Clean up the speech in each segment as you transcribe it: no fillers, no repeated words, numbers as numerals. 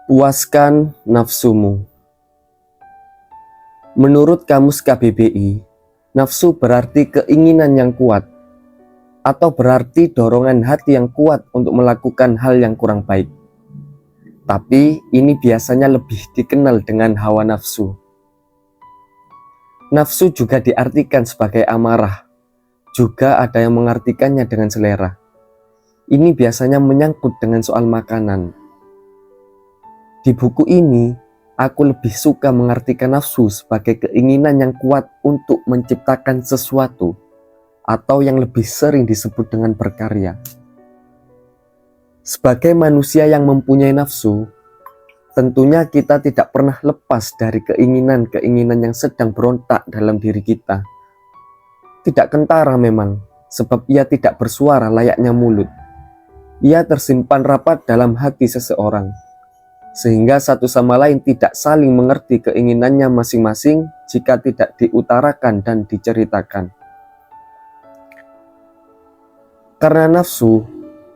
Puaskan nafsumu. Menurut Kamus KBBI, nafsu berarti keinginan yang kuat, atau berarti dorongan hati yang kuat untuk melakukan hal yang kurang baik. Tapi ini biasanya lebih dikenal dengan hawa nafsu. Nafsu juga diartikan sebagai amarah, juga ada yang mengartikannya dengan selera. Ini biasanya menyangkut dengan soal makanan. Di buku ini, aku lebih suka mengartikan nafsu sebagai keinginan yang kuat untuk menciptakan sesuatu, atau yang lebih sering disebut dengan berkarya. Sebagai manusia yang mempunyai nafsu, tentunya kita tidak pernah lepas dari keinginan-keinginan yang sedang berontak dalam diri kita. Tidak kentara memang, sebab ia tidak bersuara layaknya mulut. Ia tersimpan rapat dalam hati seseorang, sehingga satu sama lain tidak saling mengerti keinginannya masing-masing jika tidak diutarakan dan diceritakan. Karena nafsu,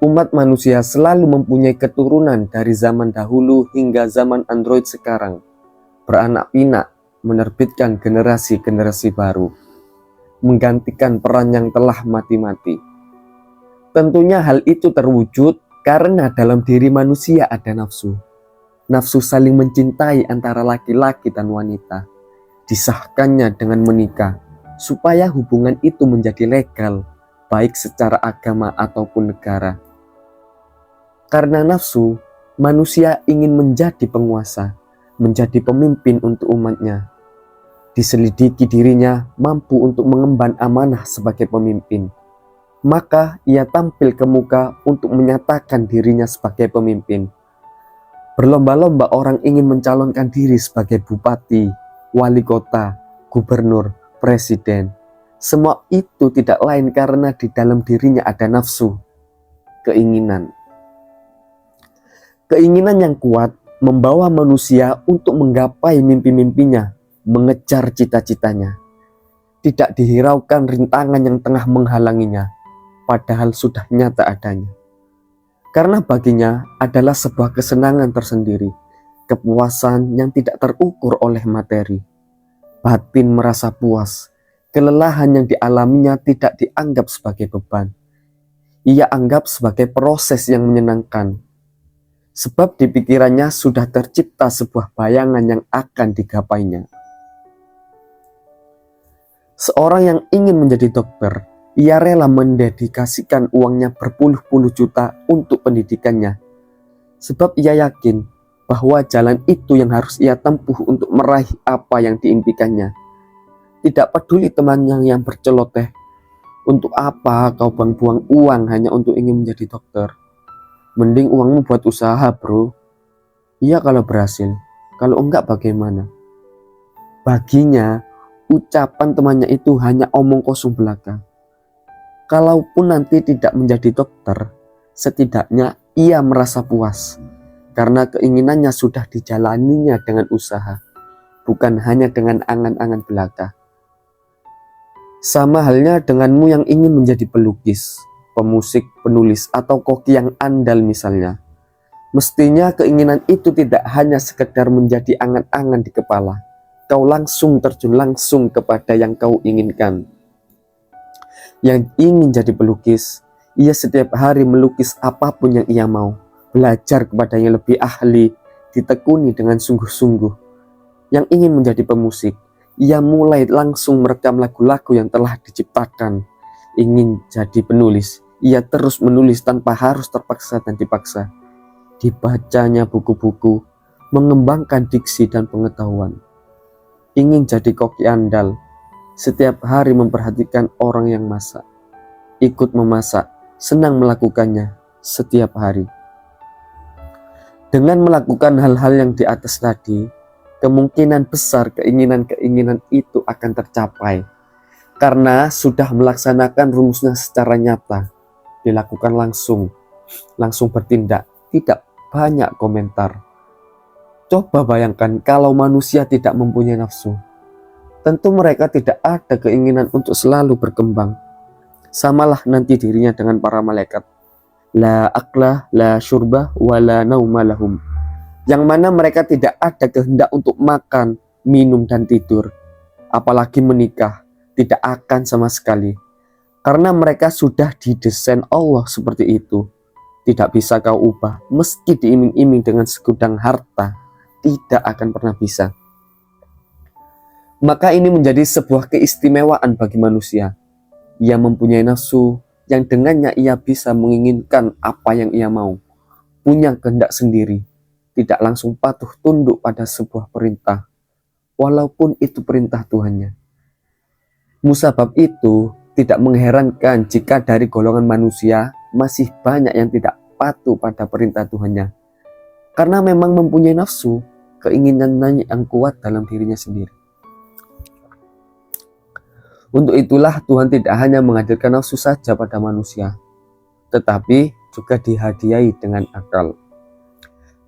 umat manusia selalu mempunyai keturunan dari zaman dahulu hingga zaman Android sekarang, beranak pinak, menerbitkan generasi-generasi baru, menggantikan peran yang telah mati-mati. Tentunya hal itu terwujud karena dalam diri manusia ada nafsu. Nafsu saling mencintai antara laki-laki dan wanita. Disahkannya dengan menikah, supaya hubungan itu menjadi legal, baik secara agama ataupun negara. Karena nafsu, manusia ingin menjadi penguasa, menjadi pemimpin untuk umatnya. Diselidiki dirinya mampu untuk mengemban amanah sebagai pemimpin. Maka ia tampil ke muka untuk menyatakan dirinya sebagai pemimpin. Berlomba-lomba orang ingin mencalonkan diri sebagai bupati, wali kota, gubernur, presiden. Semua itu tidak lain karena di dalam dirinya ada nafsu, keinginan. Keinginan yang kuat membawa manusia untuk menggapai mimpi-mimpinya, mengejar cita-citanya. Tidak dihiraukan rintangan yang tengah menghalanginya, padahal sudah nyata adanya. Karena baginya adalah sebuah kesenangan tersendiri, kepuasan yang tidak terukur oleh materi. Batin merasa puas, kelelahan yang dialaminya tidak dianggap sebagai beban. Ia anggap sebagai proses yang menyenangkan. Sebab di pikirannya sudah tercipta sebuah bayangan yang akan digapainya. Seorang yang ingin menjadi dokter, ia rela mendedikasikan uangnya berpuluh-puluh juta untuk pendidikannya. Sebab ia yakin bahwa jalan itu yang harus ia tempuh untuk meraih apa yang diimpikannya. Tidak peduli temannya yang berceloteh, untuk apa kau buang-buang uang hanya untuk ingin menjadi dokter? Mending uangmu buat usaha, bro. Iya kalau berhasil, kalau enggak bagaimana? Baginya, ucapan temannya itu hanya omong kosong belaka. Kalaupun nanti tidak menjadi dokter, setidaknya ia merasa puas, karena keinginannya sudah dijalaninya dengan usaha, bukan hanya dengan angan-angan belaka. Sama halnya denganmu yang ingin menjadi pelukis, pemusik, penulis, atau koki yang andal misalnya. Mestinya keinginan itu tidak hanya sekedar menjadi angan-angan di kepala. Kau langsung terjun langsung kepada yang kau inginkan. Yang ingin jadi pelukis, ia setiap hari melukis apapun yang ia mau, belajar kepada yang lebih ahli, ditekuni dengan sungguh-sungguh. Yang ingin menjadi pemusik, ia mulai langsung merekam lagu-lagu yang telah diciptakan. Ingin jadi penulis, ia terus menulis tanpa harus terpaksa dan dipaksa. Dibacanya buku-buku, mengembangkan diksi dan pengetahuan. Ingin jadi koki andal, setiap hari memperhatikan orang yang masak, ikut memasak, senang melakukannya setiap hari. Dengan melakukan hal-hal yang di atas tadi, kemungkinan besar keinginan-keinginan itu akan tercapai. Karena sudah melaksanakan rumusnya secara nyata, dilakukan langsung bertindak, tidak banyak komentar. Coba bayangkan kalau manusia tidak mempunyai nafsu. Tentu mereka tidak ada keinginan untuk selalu berkembang. Samalah nanti dirinya dengan para malaikat. La akla, la syurba, wa la nauma lahum. yang mana mereka tidak ada kehendak untuk makan, minum, dan tidur, apalagi menikah, tidak akan sama sekali. Karena mereka sudah didesain Allah seperti itu. Tidak bisa kau ubah, meski diiming-iming dengan segudang harta, tidak akan pernah bisa. Maka ini menjadi sebuah keistimewaan bagi manusia. Ia mempunyai nafsu yang dengannya ia bisa menginginkan apa yang ia mau, punya kehendak sendiri, tidak langsung patuh tunduk pada sebuah perintah, walaupun itu perintah Tuhannya. Musabab itu tidak mengherankan jika dari golongan manusia masih banyak yang tidak patuh pada perintah Tuhannya, karena memang mempunyai nafsu, keinginannya yang kuat dalam dirinya sendiri. Untuk itulah Tuhan tidak hanya menghadirkan nafsu saja pada manusia, tetapi juga dihadiahi dengan akal.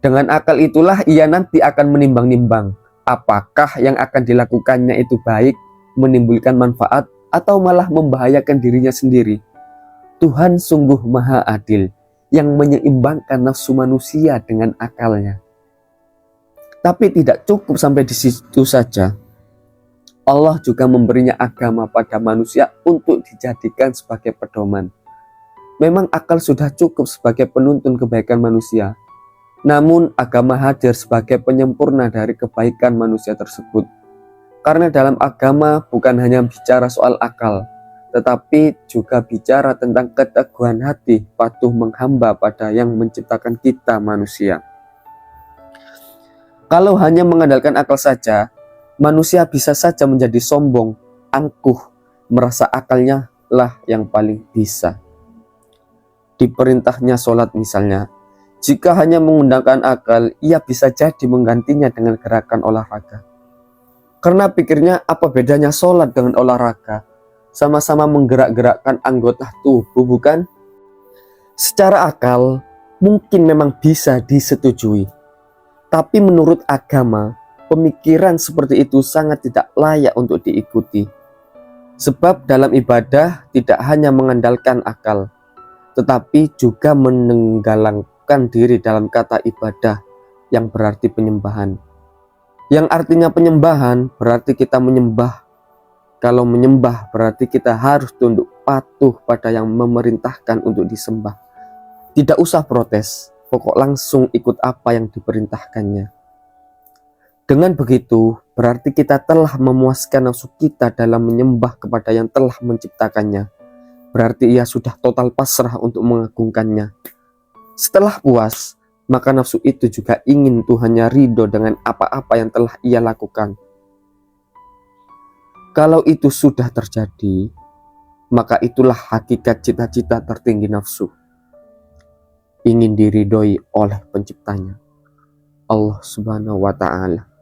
Dengan akal itulah ia nanti akan menimbang-nimbang apakah yang akan dilakukannya itu baik, menimbulkan manfaat, atau malah membahayakan dirinya sendiri. Tuhan sungguh maha adil yang menyeimbangkan nafsu manusia dengan akalnya. Tapi tidak cukup sampai di situ saja. Allah juga memberinya agama pada manusia untuk dijadikan sebagai pedoman. Memang akal sudah cukup sebagai penuntun kebaikan manusia. Namun agama hadir sebagai penyempurna dari kebaikan manusia tersebut. Karena dalam agama bukan hanya bicara soal akal, tetapi juga bicara tentang keteguhan hati patuh menghamba pada yang menciptakan kita manusia. Kalau hanya mengandalkan akal saja, manusia bisa saja menjadi sombong, angkuh, merasa akalnya lah yang paling bisa. Di perintahnya sholat misalnya, jika hanya menggunakan akal, ia bisa jadi menggantinya dengan gerakan olahraga. Karena pikirnya apa bedanya sholat dengan olahraga? Sama-sama menggerak-gerakkan anggota tubuh, bukan? Secara akal, mungkin memang bisa disetujui. Tapi menurut agama, pemikiran seperti itu sangat tidak layak untuk diikuti. Sebab dalam ibadah tidak hanya mengandalkan akal, tetapi juga menenggalkan diri dalam kata ibadah yang berarti penyembahan. Yang artinya penyembahan berarti kita menyembah. Kalau menyembah berarti kita harus tunduk patuh pada yang memerintahkan untuk disembah. Tidak usah protes, pokok langsung ikut apa yang diperintahkannya. Dengan begitu, berarti kita telah memuaskan nafsu kita dalam menyembah kepada yang telah menciptakannya. Berarti ia sudah total pasrah untuk mengagungkannya. Setelah puas, maka nafsu itu juga ingin Tuhannya ridho dengan apa-apa yang telah ia lakukan. Kalau itu sudah terjadi, maka itulah hakikat cita-cita tertinggi nafsu. Ingin diridhoi oleh penciptanya, Allah Subhanahu wa Ta'ala.